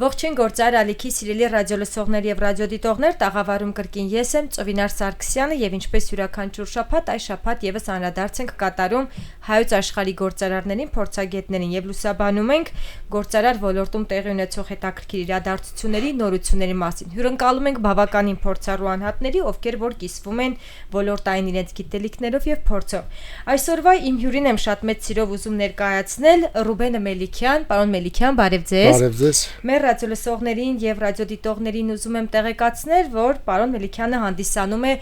Ողջույն գործար ալիքի սիրելի ռադիոլսողներ եւ ռադիոդիտողներ, տաղավարում կրկին ես եմ Ծովինար Սարգսյանը եւ ինչպես յուրաքանչյուր շաբաթ, այս շաբաթ եւս անդրադարձ ենք կատարում հայոց աշխարհի գործարարներին, փորձագետներին եւ լուսաբանում ենք գործարար ոլորտում տեղի ունեցող հետաքրքիր իրադարձությունների, նորությունների մասին։ Հյուրընկալում ենք բավականին փորձառու անհատների, ովքեր որ կիսվում են ոլորտային իրենց գիտելիքներով եւ փորձով։ Այսօրվա իմ հյուրին եմ շատ մեծ սիրով ուզում ներկայացնել Ռուբեն Մելիքյան, պարոն Մելիքյան, բարև ձեզ։ Բարև ձեզ։ Ռադիոլսողներին եւ ռադիոդիտողներին ուզում եմ տեղեկացնել, որ պարոն Մելիքյանը հանդիսանում է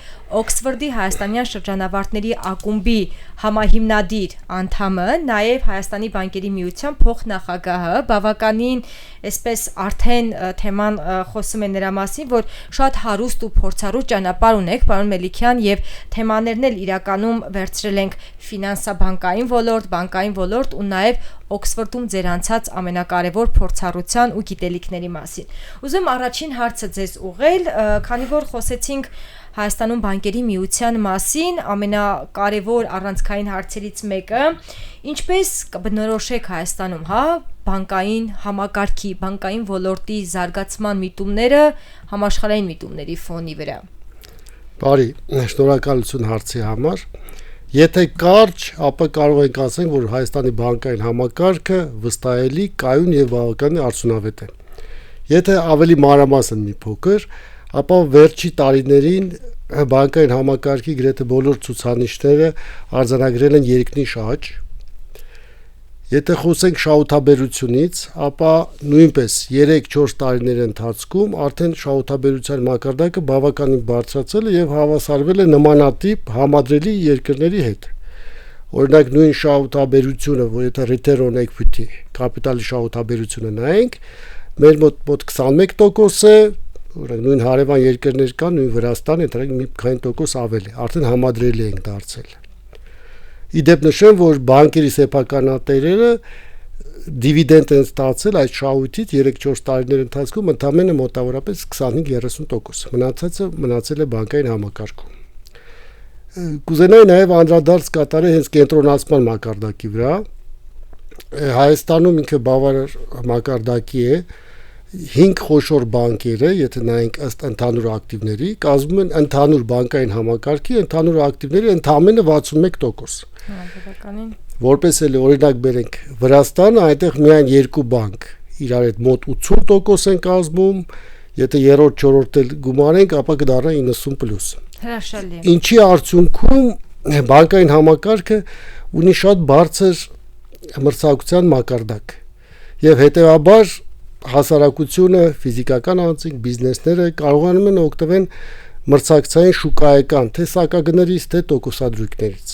Օքսֆորդի հայաստանյան շրջանավարտների ակումբի համահիմնադիր անդամը, նաեւ Հայաստանի բանկերի միության փոխնախագահը, բավականին այսպես արդեն թեման խոսում է նրա մասին, որ շատ հարուստ ու փորձառու ճանապարհ ունեք, պարոն Մելիքյան, եւ թեմաներն էլ իրականում վերցրել ենք ֆինանսաբանկային ոլորտ, բանկային ոլորտ ու նաեւ Օքսֆորդում ձեր անցած ամենակարևոր փորձառության ու գիտելիքների մասին։ Ուզում առաջին հարցը ձեզ ուղղել, քանի որ խոսեցինք Հայաստանում բանկերի միության մասին, ամենակարևոր առանցքային հարցերից մեկը, ինչպես կբնորոշեք Հայաստանում, բանկային համակարգի, բանկային ոլորտի զարգացման միտումները համաշխարհային միտումների ֆոնի վրա։ Բարի, շնորհակալություն հարցի համար։ Եթե կարճ, ապա կարող ենք ասենք, որ Հայաստանի բանկային համակարգը վստահելի, կայուն եւ բավականին արդյունավետ է։ Եթե ավելի մանրամասն մի փոքր, ապա վերջի տարիներին բանկային համակարգի գրեթե բոլոր ցուցանիշները արձանագրել են երկնիշ աճ։ Եթե խոսենք շահութաբերությունից, ապա նույնպես 3-4 տարիների ընթացքում արդեն շահութաբերության մակարդակը բավականին բարձրացել է եւ հավասարվել է նմանատիպ համադրելի երկրների հետ։ Օրինակ նույն շահութաբերությունը, որ եթե return on equity, կապիտալի շահութաբերությունը նայենք, մեր մոտ 21% է, օրինակ նույն հարևան երկրներ կան, նույն Վրաստանը, դրանք մի քանի տոկոս ավելի, արդեն համադրելի ենք դարձել։ Իդեպ նշեմ, որ բանկերի սեփականատերերը դիվիդենդ են ստացել այդ շահույթից 3-4 տարիների ընթացքում ընդամենը մոտավորապես 25-30%, մնացածը մնացել է բանկային համակարգում։ Կուզենայի նաև անդրադարձ կատարել հենց կենտրոնացման մակարդակի վրա։ Հայաստանում ինքը բավարար մակարդակի է, 5 խոշոր բանկերը, եթե նայենք ըստ ընդհանուր ակտիվների, կազմում են ընդհանուր բանկային համակարգի ընդհանուր ակտիվների ընդամենը 61%։ Որպես էլ օրինակ բերենք Վրաստանը, այնտեղ միայն 2 բանկ իրար հետ մոտ 80% են կազմում, եթե 3-4-րդ էլ գումարենք, ապա կդառնա 90+։ Հրաշալի։ Ինչի արդյունքում բանկային համակարգը ունի շատ բարձր մրցակցության մակարդակ եւ հետեւաբար հասարակությունը, ֆիզիկական անձինք, բիզնեսները կարողանում են օգտվել մրցակցային շուկայական թե սակագներից, թե տոկոսադրույքներից։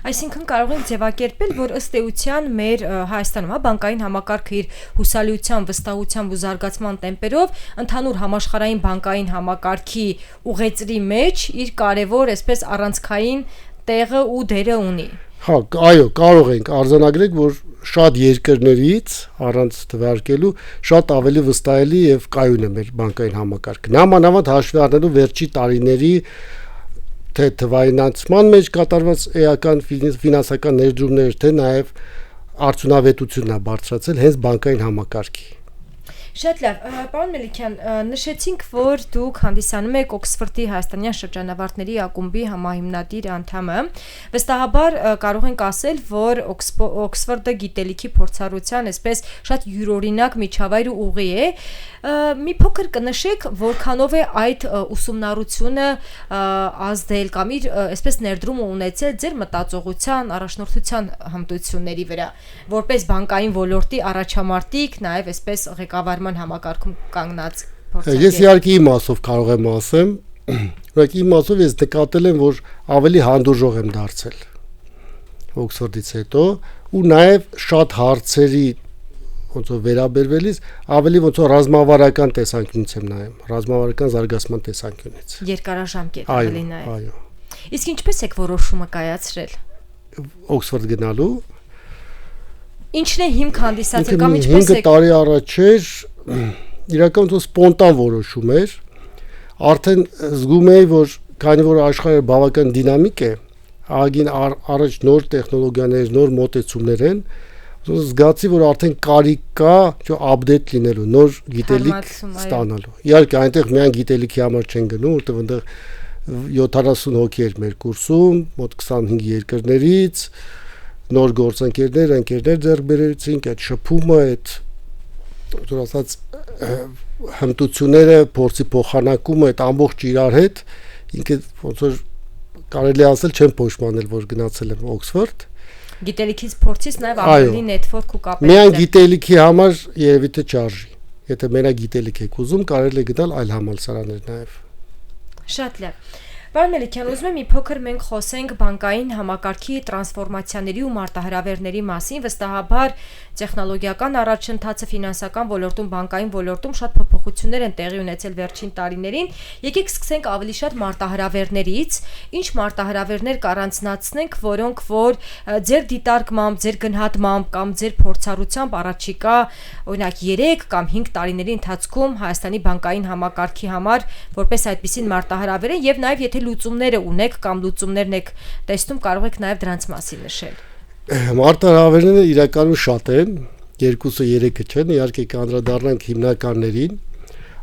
Այսինքն կարող ենք ձևակերպել, որ ըստ էության մեր Հայաստանում բանկային համակարգը իր հուսալիության, վստահությամբ ու զարգացման տեմպերով ընդհանուր համաշխարհային բանկային համակարգի ուղեծրի մեջ իր կարևոր, այսպես առանցքային տեղը ու դերը ունի։ Այո, կարող ենք արձանագրել, որ շատ երկրներից առանց թվարկելու շատ ավելի վստահելի եւ կայուն է մեր բանկային համակարգը։ Նամանավանդ հաշվի առնելու վերջի տարիների թե թվայնացման մեջ կատարված էական ֆինանսական ներդրումներ, թե նաեւ արդյունավետությունն է բարձրացել հենց բանկային համակարգի։ Շատ լավ, պարոն Մելիքյան, նշեցինք, որ դուք հանդիսանում եք Օքսֆորդի հայաստանյան շրջանավարտների ակումբի համահիմնադիր անդամը։ Վստահաբար կարող ենք ասել, որ Օքսֆորդը գիտելիքի փորձառության այսպես շատ յուրօրինակ միջավայր ու ուղի է։ Մի փոքր կնշեք, որքանով է այդ ուսումնառությունը ազդել կամ իր այսպես ներդրումը ունեցել ձեր մտածողության, առաջնորդության հմտությունների վրա, որպես բանկային ոլորտի առաջամարտիկ, նաև այսպես ղեկավարման համակարգում կանգնած փորձագետ։ Ես իհարկե իմ մասով կարող եմ ասեմ, որովհետեւ իմ մասով ես նկատել եմ, որ ավելի հանդուրժող եմ դարձել Օքսֆորդից հետո ու նաև շատ հարցերի ոնց որ վերաբերվելիս ավելի ոնց որ ռազմավարական տեսանկյունից եմ նայում, ռազմավարական զարգացման տեսանկյունից։ Երկարաժամկետ ավելի նաև։ Այո։ Իսկ ինչպես եք որոշումը կայացրել Օքսֆորդ գնալու։ Ինչն է հիմք հանդիսացել կամ ինչպես եք։ 5 տարի առաջ էր իրական ոնց սպոնտան որոշում էր։ Արդեն զգում էի, որ քանի որ աշխարհը բավական դինամիկ է, ագին առաջ նոր տեխնոլոգիաներ, նոր մոտեցումներ են, զգացի, որ արդեն կարիք կա update լինելու, նոր գիտելիք ստանալու։ Իհարկե, այնտեղ միայն գիտելիքի համար չեն գնում, որտեղ այնտեղ 70 հոգի էր մեր կուրսում, մոտ 25 երկրներից, նոր գործընկերներ, ընկերներ ձեռք բերեցինք, այդ շփումը, այդ որ ասած հմտությունները, փորձի փոխանակումը, այդ ամբողջ իրար հետ ինքը ոնց որ կարելի ասել չեմ փոշմանել, որ գնացել եմ Օքսֆորդ։ Գիտելիքից փորձից նաև ավելի նետվորք ու կապեր։ Միայն գիտելիքի համար երևի թե չարժի։ Եթե մենակ գիտելիք եք ուզում, կարելի է գտալ այլ համալսարաններ նաև։ Շատ լավ։ Պարոն Մելիքյան, ուզում եմ մի փոքր մենք խոսենք բանկային համակարգի տրանսֆորմացիաների ու մարտահրավերների մասին, վստահաբար տեխնոլոգիական առաջընթացը ֆինանսական ոլորտում, բանկային ոլորտում շատ փոփոխություններ են տեղի ունեցել վերջին տարիներին։ Եկեք սկսենք ավելի շատ մարտահրավերներից, ինչ մարտահրավերներ կառանձնացնենք, որոնք որ ձեր դիտարկմամբ, ձեր գնահատմամբ կամ ձեր փորձառությամբ առաջիկա, օրինակ 3 կամ 5 տարիների ընթացքում Հայաստանի բանկային համակարգի համար որպես այդպիսին մարտահրավեր են եւ նաեւ եթե լուծումները ունեք կամ լուծումներն եք տեսնում, կարող եք նաև դրանց մասին նշել։ Մարտահրավերները իրականում շատ են, 2-3-ը չեն, իհարկե կանդրադառնանք հիմնականներին։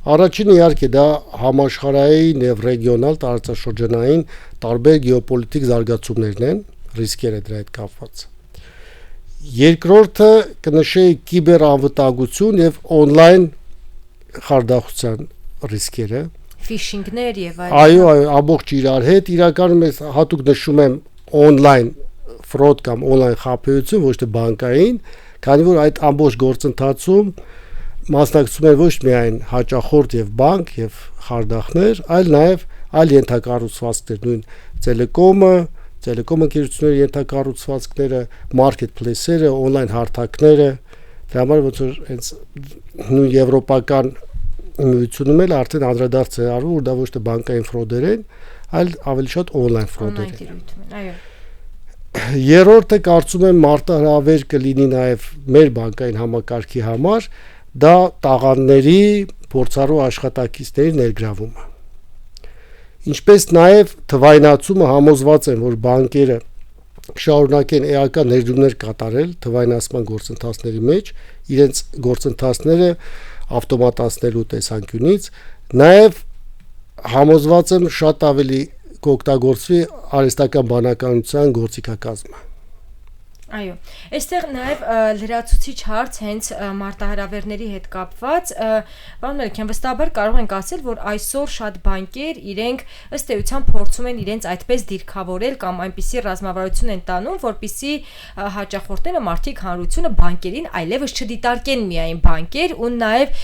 Առաջինը իհարկե դա համաշխարհային եւ ռեգիոնալ տարածաշրջանային տարբեր գեոպոլիտիկ զարգացումներն են, ռիսկերը դրա հետ կապված։ Երկրորդը կնշեի կիբերանվտանգություն եւ on-line խարդախության ռիսկերը։ Ֆիշինգներ եւ այլն։ Այո, ամբողջ իրար հետ իրականում ես հատուկ նշում եմ on-line fraud կամ on-line խաբեություն, ոչ թե բանկային, քանի որ այդ ամբողջ գործընթացում մասնակցում են ոչ միայն հաճախորդ եւ բանկ եւ խարդախներ, այլ նաեւ այլ ենթակառուցվածքներ, նույն տելեկոմ ընկերությունների ենթակառուցվածքները, marketplace-երը, on-line հարթակները, դրա համար ոնց որ հենց նույն եվրոպական Միությունում էլ արդեն անդրադարձ է արվում, որ դա ոչ թե բանկային ֆրոդեր են, այլ ավելի շատ on-line ֆրոդեր են։ Այո։ Երրորդը կարծում եմ մարտահրավեր կլինի նաև մեր բանկային համակարգի համար, դա տաղանդների փորձառու աշխատակիցների ներգրավումը։ Ինչպես նաև թվայնացումը համոզված են, որ բանկերը շարունակեն էական ներդրումներ կատարել թվայնացման գործընթացների մեջ, իրենց գործընթացները ավտոմատացնելու տեսանկյունից, նաև համոզված եմ շատ ավելի կօգտագործվի արհեստական բանականության գործիքակազմը։ Այո, այստեղ նաև լրացուցիչ հարց հենց մարտահրավերների հետ կապված, պարոն Մելիքյան, վստահաբար կարող ենք ասել, որ այսօր շատ բանկեր իրենք ըստ էության փորձում են իրենց այդպես դիրքավորել կամ այնպիսի ռազմավարություն են տանում, որպիսի հաճախորդները մարդիկ հանրությունը բանկերին այլևս չդիտարկեն միայն բանկեր ու նաև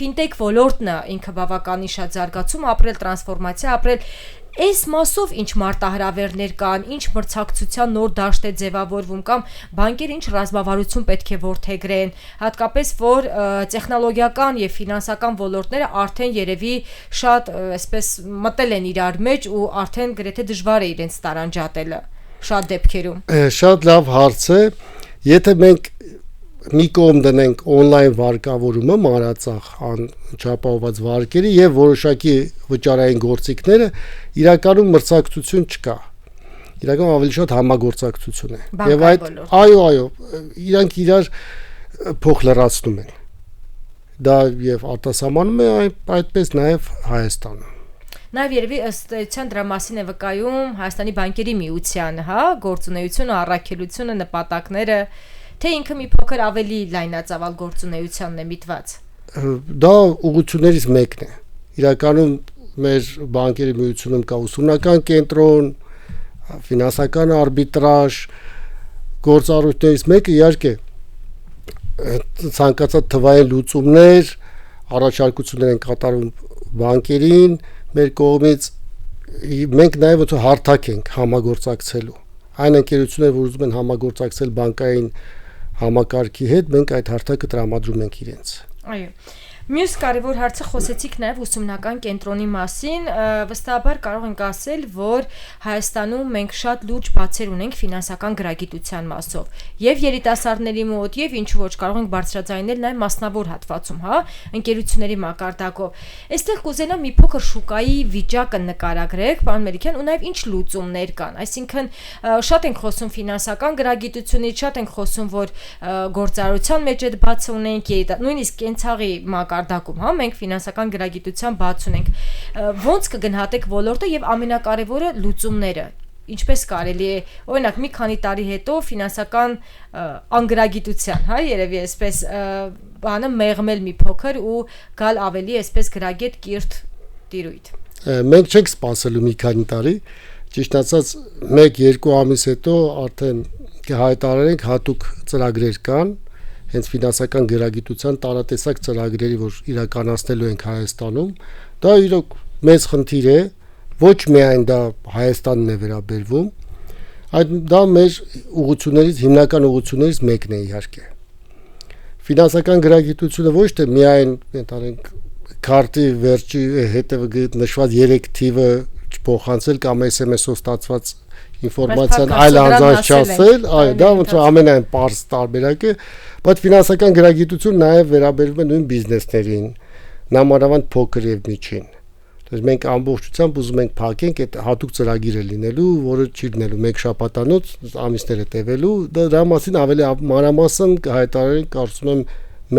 ֆինտեխ ոլորտն ինքը բավականին շատ զարգացում ապրել, տրանսֆորմացիա ապրել։ Այս մասով ինչ մարտահրավերներ կան, ինչ մրցակցության նոր դաշտ է ձևավորվում կամ բանկերը ինչ ռազմավարություն պետք է որդեգրեն, հատկապես որ տեխնոլոգիական եւ ֆինանսական ոլորտները արդեն երևի շատ այսպես մտել են իրար մեջ ու արդեն գրեթե դժվար է իրենց տարանջատելը շատ դեպքերում։ Շատ լավ հարց է, եթե մենք մի կողմ դնենք on-line վարկավորումը, մանրածախ անչափահաս վարկերի եւ որոշակի վճարային գործիքները, իրականում մրցակցություն չկա։ Իրականում ավելի շատ համագործակցություն է։ Եվ այդ այո, իրանք իրար փոխ լրացնում են։ Դա եւ արտասահմանում է այդպես նաեւ Հայաստանում։ Նաև երևի ըստ էության դրա մասին է վկայում Հայաստանի բանկերի միության, գործունեությունը, առաքելությունը, նպատակները, թե ինքը մի փոքր ավելի լայնածավալ գործունեությանն է միտված։ Դա ուղղություններից մեկն է։ Իրականում մեր բանկերի միությունում կա ուսումնական կենտրոն, ֆինանսական արբիտրաժ, գործառույթներից մեկը իհարկե ցանկացած թվային լուծումներ, առաջարկություններ են կատարվում բանկերին, մեր կողմից մենք նաև ոնց հարթակ ենք համագործակցելու։ Այն ընկերությունները, որ ուզում են համագործակցել բանկային համակարգի հետ, մենք այդ հարթակը տրամադրում ենք իրենց։ Այո։ Մյուս կարևոր հարցը խոսեցիք նաև ուսումնական կենտրոնի մասին, վստահաբար կարող ենք ասել, որ Հայաստանում մենք շատ լուրջ բացեր ունենք ֆինանսական գրագիտության մասով, եւ երիտասարդների մոտ, եւ ինչ ոչ, կարող ենք բարձրաձայնել նաև մասնավոր հատվածում, հա, ընկերությունների մակարդակով։ Այստեղ կուզենամ մի փոքր շուկայի վիճակը նկարագրեք, պարոն Մելիքյան, ու նաև ինչ լուծումներ կան, այսինքն շատ ենք խոսում ֆինանսական գրագիտությունից, շատ ենք խոսում, որ գործարարության մեջ այդ բացը ունենք, նույնիսկ կենցաղի մակարդակում, հա, մենք ֆինանսական գրագիտության բաց ունենք, ոնց կգնահատեք ոլորտը եւ ամենակարևորը լուծումները, ինչպես կարելի է, օրինակ մի քանի տարի հետո ֆինանսական անգրագիտության, հա, երևի այսպես բանը մեղմել մի փոքր ու գալ ավելի այսպես գրագետ կիրթ տիրույթ։ Մենք չենք սպասելու մի քանի տարի, ճիշտ ասած 1-2 ամիս հետո արդեն կհայտարարենք հատուկ ծրագրեր կան, հենց ֆինանսական գրագիտության տարատեսակ ծրագրերի, որ իրականացնելու ենք Հայաստանում, դա իրոք մեծ խնդիր է, ոչ միայն դա Հայաստանն է վերաբերվում, այդ դա մեր ուղղություններից, հիմնական ուղղություններից մեկն է իհարկե։ Ֆինանսական գրագիտությունը ոչ թե միայն ընտանենք քարտի վերջի հետևը նշված 3 թիվը փոխանցել կամ SMS-ով ստացված ինֆորմացիան այլ անձանց չասել, այո, դա ոնց որ ամենայն պարզ տարբերակը, բայց ֆինանսական գրագիտությունը նաև վերաբերվում է նույն բիզնեսներին, նամանավանդ փոքր եւ միջին։ Դες մենք ամբողջությամբ ուզում ենք փակենք այդ հատուկ ծրագիրը լինելու, որը չի լինելու 1 շաբաթանոց, ամիսներ է տևելու, դրա մասին ավելի մանրամասն կհայտարարենք, կարծում եմ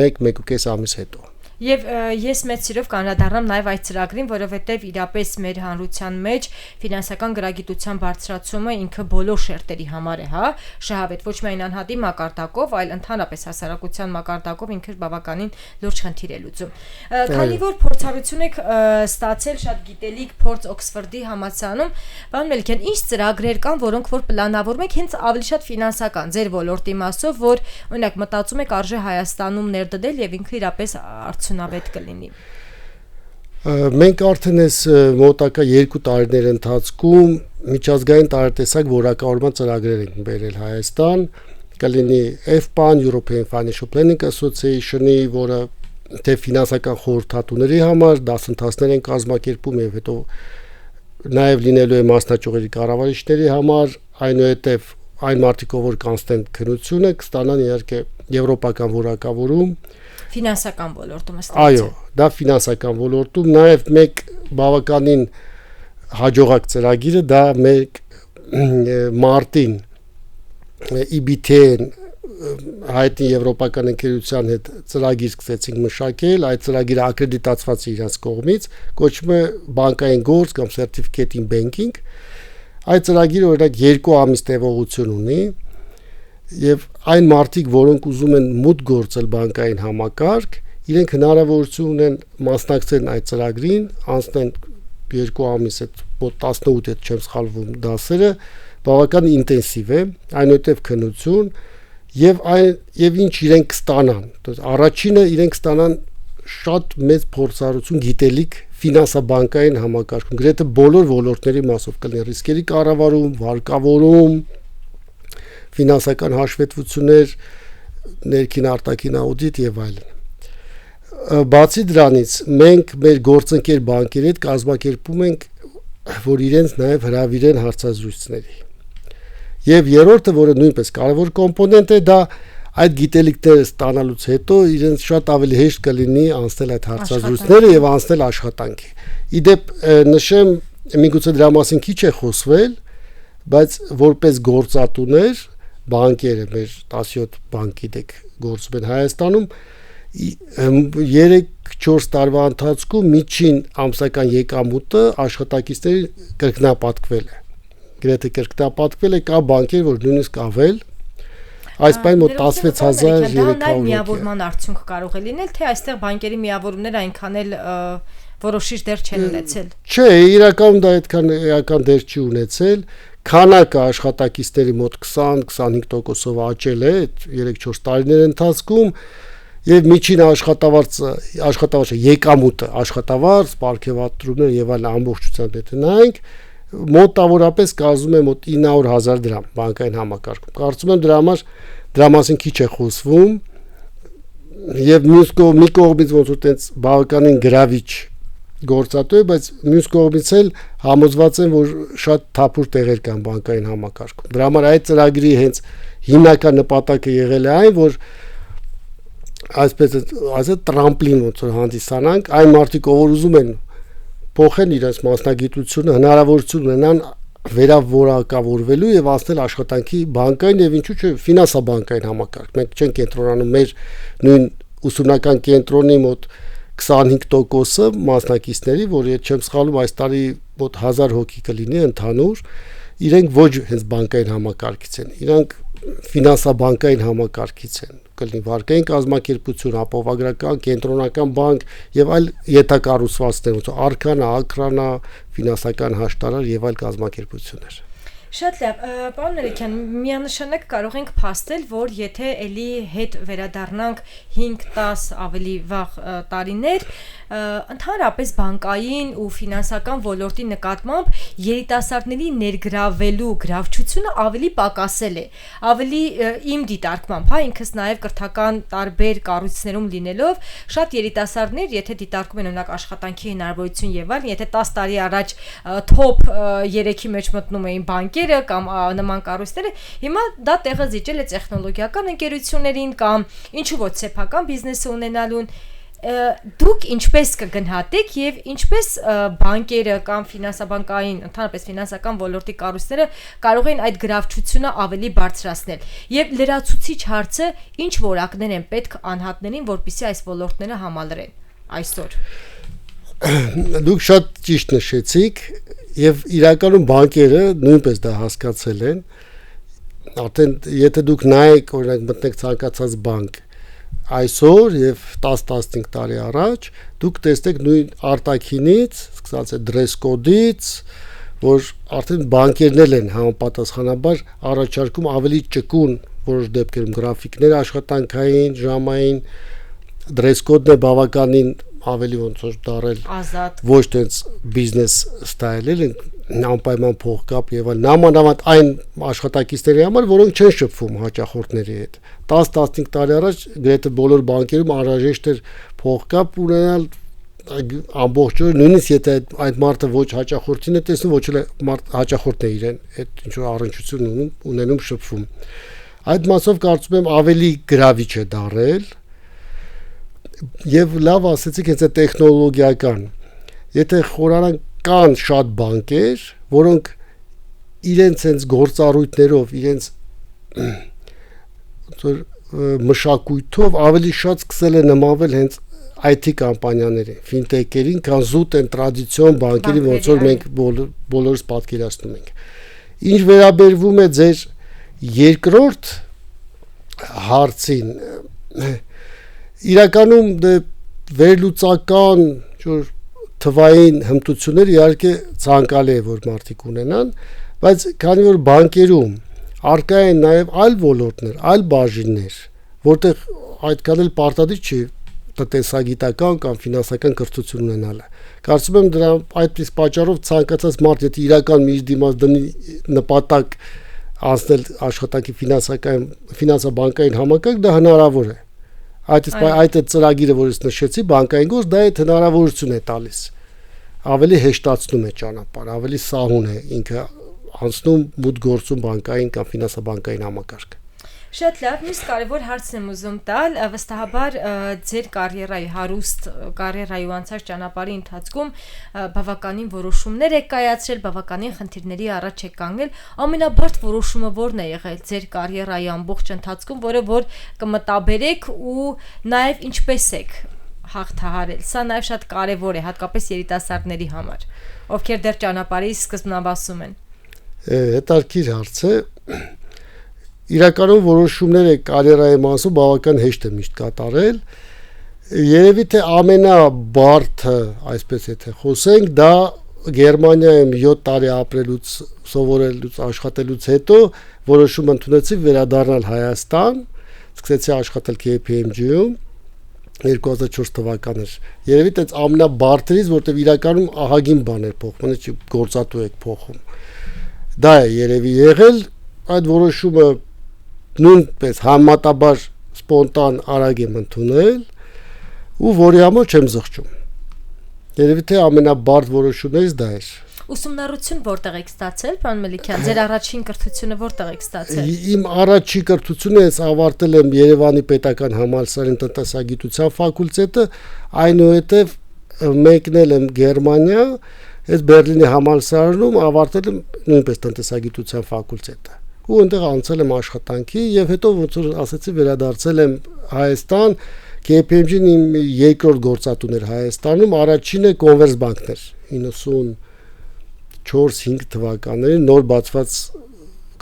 1-1.5 ամիս հետո։ Եվ ես մեծ սիրով կանդրադառնամ նաև այդ ծրագրին, որովհետև իրապես մեր հանրության մեջ ֆինանսական գրագիտության բարձրացումը ինքը բոլոր շերտերի համար է, հա, շահավետ, ոչ միայն անհատի մակարդակով, այլ ընդհանրապես հասարակության մակարդակով ինքը բավականին լուրջ խնդիր է լուծում։ Քանի որ փորձառություն եք ստացել շատ գիտելիք փորձ Օքսֆորդի համալսարանում, պարոն Մելիքյան, ինչ ծրագրեր կան, որոնք որ պլանավորում եք հենց ավելի շատ ֆինանսական ձեր ոլորտի մասով, որ օրինակ մտածում եք արժե Հայաստանում ներդնել եւ ինքը իրապես արդյունավետ կլինի։ Մենք արդեն այս մոտակա 2 տարիների ընթացքում միջազգային տարատեսակ որակավորման ծրագրեր ենք բերել Հայաստան, կլինի EFPAN, European Financial Planning Association-ի, որը թե ֆինանսական խորհրդատուների համար դասընթացներ են կազմակերպում եւ հետո նաեւ լինելու է մասնաճյուղերի կառավարիչների համար, այնուհետեւ այն մարդիկ, որ կանստեն քննությունը, կստանան իհարկե եվրոպական որակավորում ֆինանսական ոլորտում այո, դա ֆինանսական ոլորտում նաև մեկ բավականին հաջողակ ծրագիրը դա մեկ մարտին EBT-ն հայտնի եվրոպական ընկերության հետ ծրագիր սկսեցինք մշակել, այդ ծրագիրը ակրեդիտացված է իրենց կողմից, կոչվում է բանկային գործ կամ certificate in banking, այդ ծրագիրը օրինակ 2 ամիս տևողություն ունի եւ այն մարդիկ, որոնք ուզում են մուտք գործել բանկային համակարգ, իրենք հնարավորություն ունեն մասնակցել այդ ծրագրին, անցնեն 2 ամիս այդ մոտ 18 հետ չեմ սխալվում դասերը, բավական ինտենսիվ է, այնուհետև քննություն եւ ինչ իրենք կստանան։ Առաջինը իրենք կստանան շատ մեծ փորձառություն գիտելիք ֆինանսաբանկային համակարգում, գրեթե բոլոր ոլորտների մասով կլինի ռիսկերի կառավարում, վարկավորում, ֆինանսական հաշվետվություններ, ներքին արտաքին աուդիտ եւ այլն։ Բացի դրանից մենք մեր գործընկեր բանկերի հետ կազմակերպում ենք, որ իրենց նաեւ հրավիրեն հարցազրույցների։ Եվ երրորդը, որը նույնպես կարևոր կոմպոնենտ է, դա այդ գիտելիքները ստանալուց հետո իրենց շատ ավելի հեշտ կլինի անցնել այդ հարցազրույցները եւ անցնել աշխատանքի։ Իդեպ նշեմ, միգուցե դրա մասին քիչ է խոսվել, բայց որպես գործատուներ բանկերը մեր 17 բանկի դեք գործում են Հայաստանում 3-4 տարվա ընթացքում միջին ամսական եկամուտը աշխատակիցների կրկնապատկվել է։ Գրեթե կրկնապատկվել է, կա բանկեր, որ նույնիսկ ավել այս բան մոտ 16300 դա միավորման արդյունք կարող է լինել, թե այստեղ բանկերի միավորումները այնքան էլ որոշիչ դեր չեն ունեցել։ Չէ, իրականում դա այդքան էական դեր չի ունեցել, քանակը աշխատակիցների մոտ 20-25%-ով աճել է 3-4 տարիների ընթացքում եւ միջին աշխատավարձը եկամուտը, աշխատավարձ, պարգևատրումներ եւ այլ ամբողջությամբ եթե նայենք, մոտավորապես կազմում է մոտ 900,000 դրամ բանկային համակարգում։ Կարծում եմ դրա համար դրա մասին քիչ է խոսվում, եւ մի կողմից ոնց որ տենց բավականին գրավիչ գործատու է, բայց մյուս կողմից էլ համոզված են, որ շատ թափուր տեղեր կան բանկային համակարգում։ Դրա համար այդ ծրագրի հենց հիմնական նպատակը եղել է այն, որ այսպես ասած տրամպլին ոնց որ հանդիսանանք այն մարդիկ, ովքեր ուզում են փոխեն իրենց մասնագիտությունը, հնարավորություն ունենան վերավորակավորվելու եւ ասնել աշխատանքի բանկային եւ ինչու՞ չէ ֆինանսաբանկային համակարգ։ Մենք չենք կենտրոնանում մեր նույն ուսումնական կենտրոնի մոտ 25%-ը մասնակիցների, որ եթե չեմ սխալվում, այս տարի մոտ 1000 հոգի կլինի ընդհանուր, իրենք ոչ հենց բանկային համակարգից են, իրանք ֆինանսաբանկային համակարգից են, կլինի վարկային կազմակերպություն, ապահովագրական, կենտրոնական բանկ եւ այլ յետակառուցվածքներ, ոնց արքանա, ակրանա, ֆինանսական հաշտարար եւ այլ կազմակերպություններ։ Շատ լավ, պարոն Մելիքյան, միանշանակ կարող ենք փաստել, որ եթե էլի հետ վերադառնանք 5-10 ավելի վաղ տարիներ, ընդհանրապես բանկային ու ֆինանսական ոլորտի նկատմամբ երիտասարդների ներգրավելու գրավչությունը ավելի պակասել է, ավելի իմ դիտարկմամբ, հա, ինքս նաև կրթական տարբեր կառույցներում լինելով, շատ երիտասարդներ, եթե դիտարկում են օրինակ աշխատանքի հնարավորություն եւ այլն, եթե 10 տարի առաջ top 3-ի մեջ մտնում էին բանկերը կամ նման կառույցները, հիմա դա տեղը զիջել է տեխնոլոգիական ընկերություններին կամ ինչու ոչ սեփական բիզնեսը ունենալուն։ Դուք ինչպես կգնահատեք եւ ինչպես բանկերը կամ ֆինանսաբանկային, ընդհանրապես ֆինանսական ոլորտի կառույցները կարող են այդ գրավչությունը ավելի բարձրացնել եւ լրացուցիչ հարցը ինչ որակներ են պետք անհատներին, որպեսզի այս ոլորտները համալրեն այսօր։ Դուք շատ ճիշտ նշեցիք եւ իրականում բանկերը նույնպես դա հասկացել են։ Արդեն եթե դուք նայեք, օրինակ մտնեք ցանկացած բանկ այսօր եւ 10-15 տարի առաջ դուք տեսնեք նույն արտաքինից, սկսած է դրես կոդից, որ արդեն բանկերն են համապատասխանաբար առաջարկում ավելի ճկուն որոշ դեպքերում գրաֆիկներ աշխատանքային, ժամային, դրես կոդն է բավականին ավելի ոնց որ դարել ազատ, ոչ տենց բիզնես ստայլել անպայման փողկապ եւ այլ նամանավանդ այն աշխատակիցների համար, որոնք չեն շփվում հաճախորդների հետ 10-15 տարի առաջ գրեթե բոլոր բանկերում անհրաժեշտ էր փողկապ ունենալ ամբողջ օր, նույնիսկ եթե այդ մարդը ոչ հաճախորդին է տեսնում, ոչ էլ հաճախորդն է իրեն այդ ինչ որ առնչություն ունենում շփվում։ Այդ մասով կարծում եմ ավելի գրավիչ է դարել եւ լավ ասեցիք հենց այդ տեխնոլոգիական, եթե խորանանք կան շատ բանկեր, որոնք իրենց հենց գործառույթներով, իրենց մշակույթով ավելի շատ սկսել է նմանվել հենց IT կամպանիաներին, ֆինտեքերին, քան զուտ են տրադիցիոն բանկերին, ոնց որ մենք բոլորս պատկերացնում ենք։ Ինչ վերաբերվում է ձեր երկրորդ հարցին, իրականում վերլուծական որ թվային հմտություններ իհարկե ցանկալի է որ մարդիկ ունենան, բայց քանի որ բանկերում արկա են նաև այլ ոլորտներ, այլ բաժիններ, որտեղ այդքան էլ պարտադիր չի տնտեսագիտական կամ ֆինանսական կրթություն ունենալը։ Կարծում եմ դրա այդպես պատճառով ցանկացած մարդ եթե իրական մի դիմաց դնի նպատակ անցնել աշխատանքի ֆինանսաբանկային համակարգ, դա հնարավոր է։ Այդ ծրագիրը, որ ես նշեցի, բանկային գործ, դա այդ հնարավորություն է տալիս։ Ավելի հեշտացնում է ճանապարհ, ավելի սահուն է ինքը անցնում մուտք գործում բանկային կամ ֆինանսաբանկային համակարգ։ Շատ լավ, մյուս կարևոր հարցն եմ ուզում տալ, վստահաբար ձեր կարիերայի հարուստ կարիերայի ու անցած ճանապարհի ընթացքում բավականին որոշումներ եք կայացրել, բավականին խնդիրների առաջ եք կանգնել, ամենաբարդ որոշումը ո՞րն է եղել ձեր կարիերայի ամբողջ ընթացքում, որը որ կմտաբերեք ու նաև ինչպես եք հաղթահարել։ Սա նաև շատ կարևոր է, հատկապես երիտասարդների համար, ովքեր դեռ ճանապարհի սկզբնաբասում են։ Հետաքրքիր հարց է։ Իրականում որոշումները կարիերայի մասով բավական հեշտ է միշտ կատարել։ Երևի թե ամենաբարդը, այսպես եթե խոսենք, դա Գերմանիայում 7 տարի ապրելուց, սովորելուց, աշխատելուց հետո որոշում ընդունեցի վերադառնալ Հայաստան, սկսեցի աշխատել KPMG-ում 2004 թվականն էր։ Երևի թե ամենաբարդերից, որտեղ իրականում ահագին բաներ փոխվում, չի գործատու եք փոխում։ Դա է երևի եղել այդ որոշումը նույնպես համատաբար սպոնտան արագ եմ ընդունել ու որի համար չեմ զղջում։ Երևի թե ամենաբարդ որոշումներից դա էր։ Ուսումնառություն որտեղ եք ստացել, պարոն Մելիքյան, ձեր առաջին կրթությունը որտեղ եք ստացել։ Իմ առաջին կրթությունը ես ավարտել եմ Երևանի Պետական Համալսարանի տնտեսագիտության ֆակուլտետը, այնուհետև մեկնել եմ Գերմանիա, ես Բերլինի համալսարանում ավարտել եմ նույնպես տնտեսագիտության ֆակուլտետը։ Ու այնտեղ անցել եմ աշխատանքի եւ հետո ոնց որ ասեցի վերադարձել եմ Հայաստան, KPMG-ն իմ երկրորդ գործատուն էր Հայաստանում, առաջինը Կոնվերսբանկն էր 94-5 թվականներին նոր բացված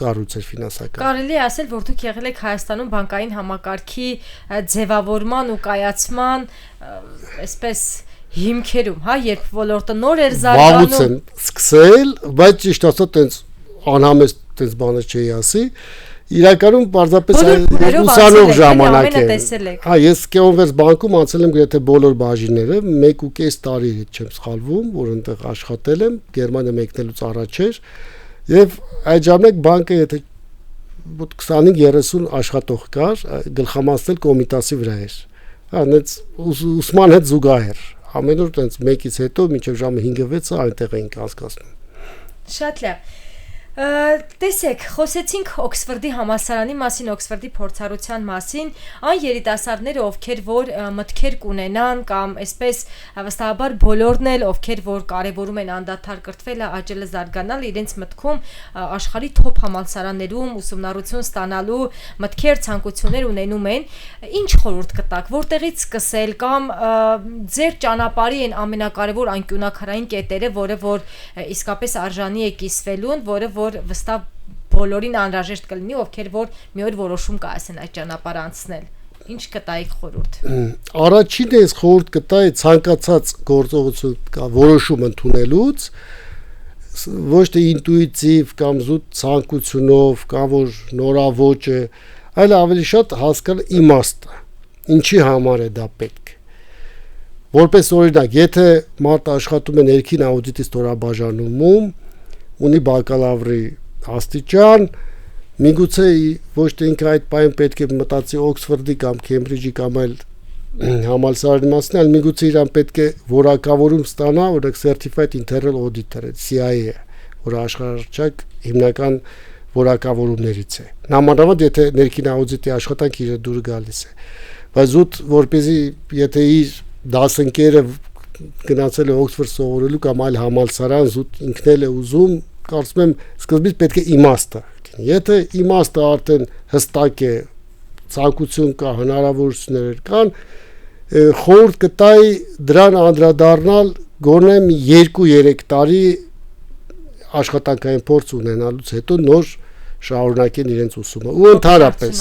կառույց էր ֆինանսական։ Կարելի է ասել, որ դուք եղել եք Հայաստանում բանկային համակարգի ձևավորման ու կայացման, այսպես հիմքերում, հա, երբ ոլորտը նոր էր զարգանում։ Վաղուց եմ սկսել, բայց ճիշտ ասած տենց անհամեստ տենց բաներ չի ասի։ Իրականում պարզապես ուսանող ժամանակ է։ Հա, ես Կոնվերս բանկում անցել եմ գրեթե բոլոր բաժինները, 1.5 տարի հետ չեմ սխալվում, որ այնտեղ աշխատել եմ, Գերմանիա մեկնելուց առաջ էր, եւ այդ ժամանակ բանկը եթե 25-30 աշխատող կար, գլխամասնել Կոմիտասի վրա էր։ Հա, այնց ուսման հետ զուգահեռ։ Ամեն օր տենց մեկից հետո մինչև ժամը 5-6-ը այնտեղ էինք անցկացնում։ Շատ լավ։ Տեսեք, խոսեցինք Օքսֆորդի համալսարանի մասին, Օքսֆորդի փորձառության մասին, այն երիտասարդները, ովքեր որ մտքեր կունենան կամ այսպես վստահաբար բոլորն էլ, ովքեր որ կարևորում են անդադար կրթվելը, աճելը, զարգանալ, իրենց մտքում աշխարհի թոփ համալսարաններում ուսումնառություն ստանալու մտքեր, ցանկություններ ունենում են, ինչ խորհուրդ կտաք, որտեղից սկսել կամ ձեր ճանապարհի են ամենակարևոր անկյունակարային կետերը, որը որ իսկապես արժանի է կիսվելուն, որը որ վստահ բոլորին անհրաժեշտ կլինի, ովքեր որ մի օր որոշում կայացեն այդ ճանապարհը անցնել։ Ինչ կտայիք խորհուրդ։ Առաջինը ես խորհուրդ կտայի ցանկացած գործողություն կամ որոշում ընդունելուց ոչ թե ինտուիտիվ կամ զուտ ցանկությունով կամ որ նորավոճ է, այլ ավելի շատ հասկանալ իմաստը։ Ինչի համար է դա պետք։ Որպես օրինակ, եթե մարդ աշխատում է ներքին աուդիտի ստորաբաժանումում, ունի բակալավրի աստիճան, միգուցե ոչ թե ինքը այդ պայն պետք է մտածի Օքսֆորդի կամ Քեմբրիջի կամ այլ համալսարանի մասին, այլ միգուցե իրան պետք է որակավորում ստանա, օրինակ Certified Internal Auditor, CIA, որը աշխարհահռչակ հիմնական որակավորումներից է։ Նամանավանդ եթե ներքին աուդիտի աշխատանք իր դուր գալիս է։ Բայց զուտ որպեսզի եթե իր դասընկերը գնացել է Օքսֆորդ սովորելու կամ այլ համալսարան, զուտ ինքն էլ է ուզում, կարծում եմ սկզբից պետք է իմաստը։ Եթե իմաստը արդեն հստակ է, ցանկություն կա, հնարավորություններ կան, խորհուրդ կտայի դրան անդրադառնալ գոնե 2-3 տարի աշխատանքային փորձ ունենալուց հետո նոր շարունակեն իրենց ուսումը ու ընդհանրապես։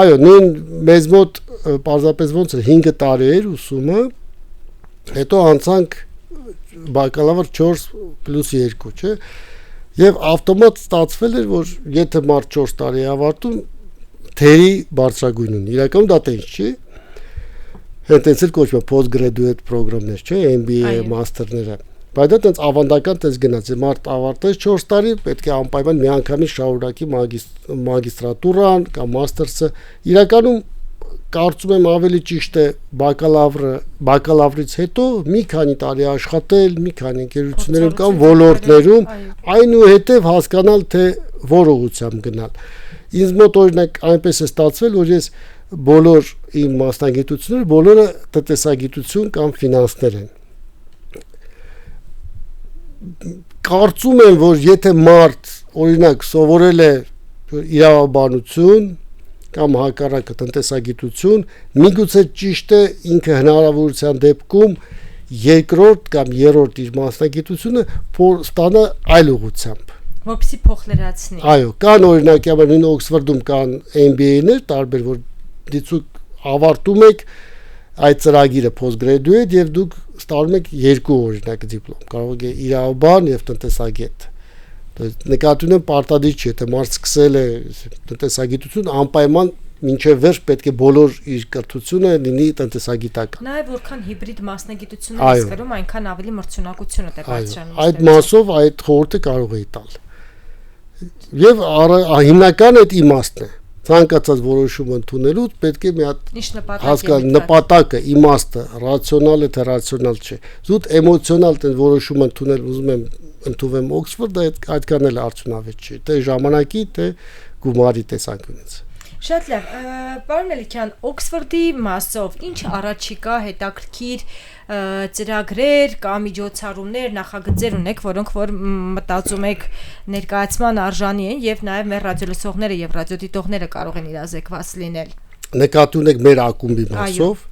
Այո, նույն մեզ մոտ պարզապես ոնց է 5 տարի էր ուսումը, հետո անցանք բակալավր 4+2, չէ՞։ Եվ ավտոմատ ստացվել էր, որ եթե մարդ 4 տարի ավարտում, թերի բարձրագույն ունի։ Իրականում դա տենց չի։ Հետենց էլ կոչվում է postgraduate program-ներ, չէ՞, MBA, master-ները։ Բայց դա տենց ավանդական տես գնաց։ Մարդ ավարտեց 4 տարի, պետք է անպայման միանգամից շարունակի մագիստրատուրան կամ master-ը։ Իրականում կարծում եմ ավելի ճիշտ է բակալավրից հետո մի քանի տարի աշխատել, մի քանի ընկերություններում կամ ոլորտներում, այնուհետև հասկանալ թե որ ուղղությամբ գնալ։ Ինձ մոտ օրինակ այնպես է ստացվել, որ ես բոլոր իմ մասնագիտությունները բոլորը տնտեսագիտություն կամ ֆինանսներ են։ Կարծում եմ, որ եթե մարդ օրինակ սովորել է իրավաբանություն կամ հակառակը տնտեսագիտություն, միգուցե ճիշտ է ինքը հնարավորության դեպքում երկրորդ կամ երրորդ իր մասնագիտությունը ստանա այլ ուղղությամբ, որպեսզի փոխլրացնի։ Այո, կան օրինակ նույն Օքսֆորդում կան MBA-ներ, տարբեր որ դիցուկ ավարտում եք այդ ծրագիրը postgraduate եւ դուք ստանում եք երկու օրինակ դիպլոմ, կարող եք իրավաբան եւ տնտեսագետ։ Նկատի ունեմ պարտադիր չի, եթե մարդ սկսել է տնտեսագիտություն, անպայման մինչև վերջ պետք է բոլոր իր կրթությունը լինի տնտեսագիտական։ Նաև որքան հիբրիդ մասնագիտություններ ես կրում, այնքան ավելի մրցունակությունը դե բարձրանում։ Այդ մասով այդ խորհուրդը կարող է տալ։ Եվ հիմնական այդ իմաստն է։ ցանկացած որոշում ընդունելուց պետք է մի հատ Ինչ նպատակ հասկանալ նպատակը, իմաստը, ռացիոնալ է թե ռացիոնալ չէ։ Զուտ էմոցիոնալ տեն որոշում ընդունել ուզում եմ ընդունեմ Օքսֆորդ, այդքան էլ արդյունավետ չէ, թե ժամանակի, թե գումարի տեսանկյունից։ Շատ լավ, պարոն Մելիքյան, Օքսֆորդի մասով ինչ առաջիկա հետաքրքիր ծրագրեր կամ միջոցառումներ, նախագծեր ունեք, որոնք որ մտածում եք ներկայացման արժանի են եւ նաեւ մեր ռադիոլսողները եւ ռադիոդիտողները կարող են իրազեկված լինել։ Նկատի ունեք մեր ակումբի մասով։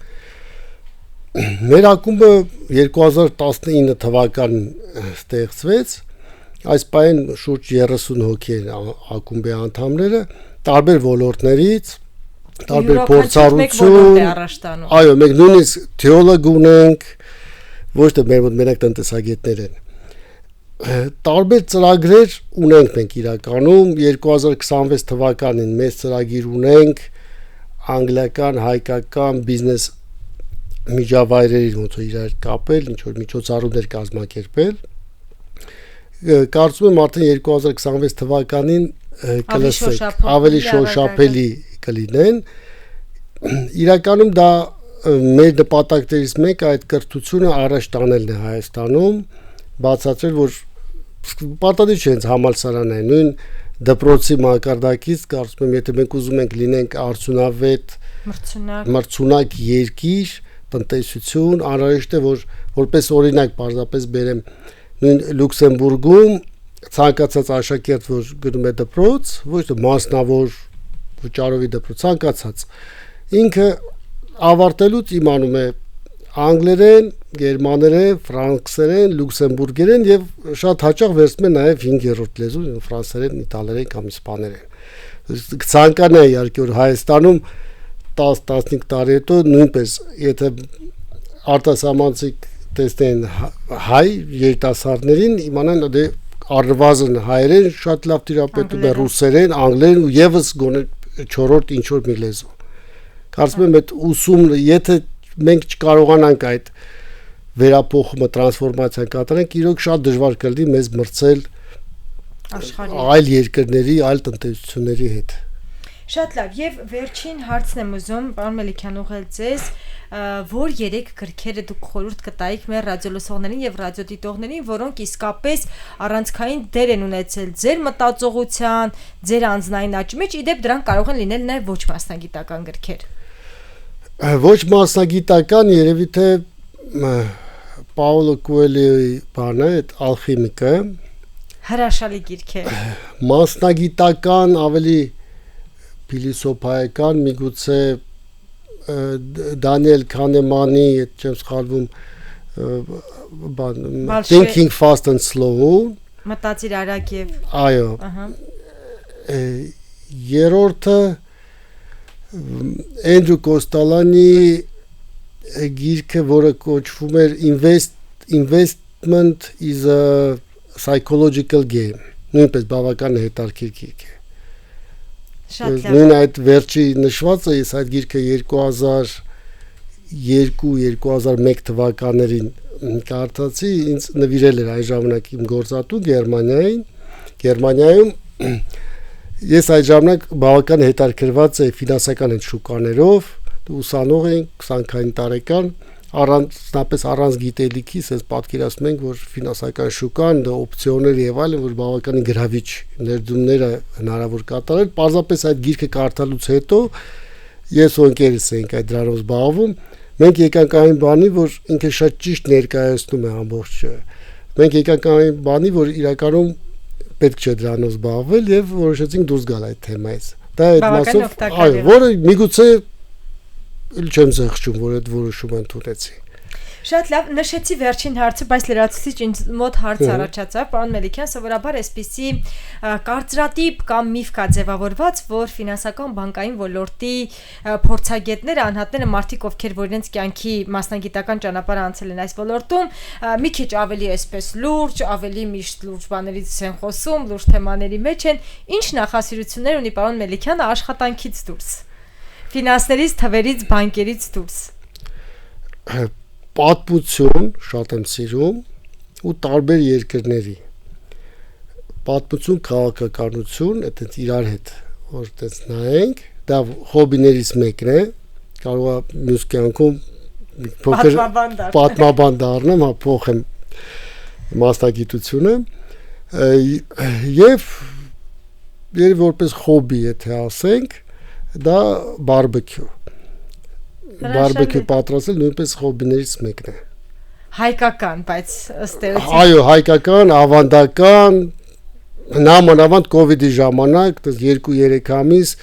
Մեր ակումբը 2019 թվականին ստեղծվեց, այս պահին շուրջ 30 հոգի են ակումբի անդամները, տարբեր ոլորտներից, տարբեր փորձառություն, այո, մենք նույնիսկ թեոլոգ ունենք, ոչ թե մեր մոտ մենակ տնտեսագետներ են։ Տարբեր ծրագրեր ունենք մենք իրականում, 2026 թվականին մեծ ծրագիր ունենք անգլիական, հայկական բիզնես միջավայրերի ոնց որ իրար կապել, ինչ որ միջոցառումներ կազմակերպել։ Կարծում եմ արդեն 2026 թվականին կլսենք, ավելի շոշափելի կլինեն։ Իրականում դա մեր նպատակներից մեկը այդ կրթությունը առաջ տանելն է Հայաստանում, բացատրել, որ պարտադիր չէ հենց համալսարան է, նույն դպրոցի մակարդակից կարծում եմ, եթե մենք ուզում ենք լինենք արդյունավետ, մրցունակ երկիր, տնտեսություն, անհրաժեշտ է, որ որպես օրինակ պարզապես բերեմ նույն Լյուքսեմբուրգում ցանկացած աշակերտ, որ գնում է դպրոց, ոչ թե մասնավոր վճարովի դպրոց, ցանկացած, ինքը ավարտելուց իմանում է անգլերեն, գերմաներեն, ֆրանսերեն, լյուքսեմբուրգերեն եւ շատ հաճախ վերցնում է նաեւ 5-րդ լեզու, ֆրանսերեն, իտալերեն կամ իսպաներեն։ Ցանկանա իհարկե որ Հայաստանում 10-15 տարի հետո նույնպես եթե արտասահմանցիք տեսնեն հայ երիտասարդներին իմանան դե առնվազն հայերեն շատ լավ տիրապետում է ռուսերեն, անգլերեն ու եւս գոնե 4-րդ ինչ որ մի լեզու։ Կարծում եմ այդ ուսումն եթե մենք չկարողանանք այդ վերափոխումը տրանսֆորմացիա կատարենք, իրոք շատ դժվար կլինի մեզ մրցել աշխարհի այլ երկրների, այլ տնտեսությունների հետ։ Շատ լավ, եւ վերջին հարցն եմ ուզում, պարոն Մելիքյան, ուղղել ձեզ, որ 3 գրքերը դուք խորհուրդ կտայիք մեր ռադիոլսողներին եւ ռադիոդիտողներին, որոնք իսկապես առանցքային դեր են ունեցել ձեր մտածողության, ձեր անձնային աճի մեջ, իդեպ դրանք կարող են լինել նաեւ ոչ մասնագիտական գրքեր։ Ոչ մասնագիտական, երևի թե Պաուլո Կոելյոյի բանը, այդ ալխիմիկը, հրաշալի գիրք է։ Մասնագիտական ավելի փիլիսոփայական միգուցե Դանիել Քանեմանի, չեմ սխալվում, Thinking Fast and Slow, մտածիր արագ եւ այո։ Երրորդը Էնդրու Կոստալանի գիրքը, որը կոչվում էր Investment is a Psychological Game, նույնպես բավական հետաքրքիր գիրք է։ Նույն այդ վերջի նշվածը ես այդ գիրքը 2002-2001 թվականներին կարդացի, ինձ նվիրել էր այն ժամանակ իմ գործատու Գերմանիայում ես այդ ժամանակ բավական հետաքրքրված էի ֆինանսական այդ շուկաներով, ուսանող էի 20-ին տարեկան, առանձնապես առանց գիտելիքիս ես պատկերացնում ենք, որ ֆինանսական շուկան, դա օպցիոներ եւ այլն, որ բավականին գրավիչ ներդրումները հնարավոր կատարել, պարզապես այդ գիրքը կարդալուց հետո ես ու ընկերս էինք այդ դրանով զբաղվում, մենք եկանք այն բանի, որ ինքը շատ ճիշտ ներկայացնում է ամբողջը։ Մենք եկանք այն բանի, որ իրականում պետք չէ դրանով զբաղվել եւ որոշեցինք դուրս գալ այդ թեմայից։ Դա այդ մասով, այո, որը միգուցե չեմ զղջում, որ այդ որոշումը ընդունեցի։ Շատ լավ, նշեցի վերջին հարցը, բայց լրացուցիչ ինձ մոտ հարց առաջացավ, պարոն Մելիքյան, սովորաբար այսպիսի կարծրատիպ կամ միֆ կա ձևավորված, որ ֆինանսական բանկային ոլորտի փորձագետները, անհատները, մարդիկ, ովքեր որ իրենց կյանքի մասնագիտական ճանապարհը անցել են այս ոլորտում, մի քիչ ավելի այսպես լուրջ, ավելի միշտ լուրջ բաներից են խոսում, լուրջ թեմաների մեջ են, ինչ նախասիրություններ ունի պարոն Մելիքյանը աշխատանքից դուրս, ֆինանսներից, թվերից, բանկերից դուրս։ Պատմություն շատ եմ սիրում ու տարբեր երկրների պատմություն, քաղաքականություն, այդպես իրար հետ որ դες նայենք, դա հոբիներից մեկն է, կարող է մյուս կյանքում փոքր պատմաբան դառնամ, հա փոխեմ մասնագիտությունը եւ որպես հոբի եթե ասենք, դա բարբեկյու։ Բարբեկյու պատրաստել նույնպես հոբիներից մեկն է։ Հայկական, բայց ըստ էության։ Այո, հայկական, ավանդական, նամանավանդ կոവിഡ്ի ժամանակ 2-3 ամիս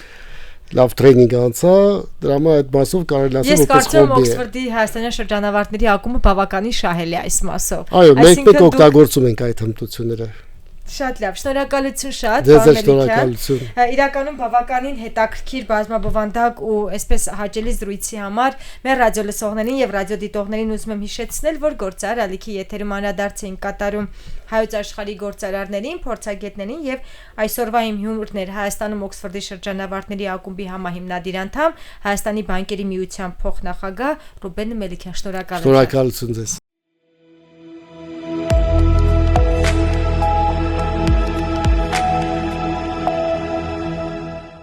լավ տրեյնինգ անցա, դրա համար այդ մասով կարելի ասել որպես հոբի է։ Ես կարծում եմ Օքսֆորդի հայաստանյան շրջանավարտների ակումբը բավականին շահել է այս մասով։ Այո, մենք օգտագործում ենք այդ հմտությունները։ Շատ լավ, շնորհակալություն շատ, պարոն Մելիքյան։ Իրականում բավականին հետաքրքիր բազմաբովանդակ ու այսպես հաճելի զրույցի համար մեր ռադիո լսողներին եւ ռադիոդիտողներին ուզում եմ հիշեցնել, որ գործար ալիքի եթերում անդրադարձ էին կատարում հայոց աշխարհի գործարարներին, փորձագետներին եւ այսօրվա իմ հյուրն էր Հայաստանում Օքսֆորդի շրջանավարտների ակումբի համահիմնադիր անդամ, Հայաստանի բանկերի միության փոխնախագահ Ռուբեն Մելիքյան։ Շնորհակալություն։ Շնորհակալություն ձեզ։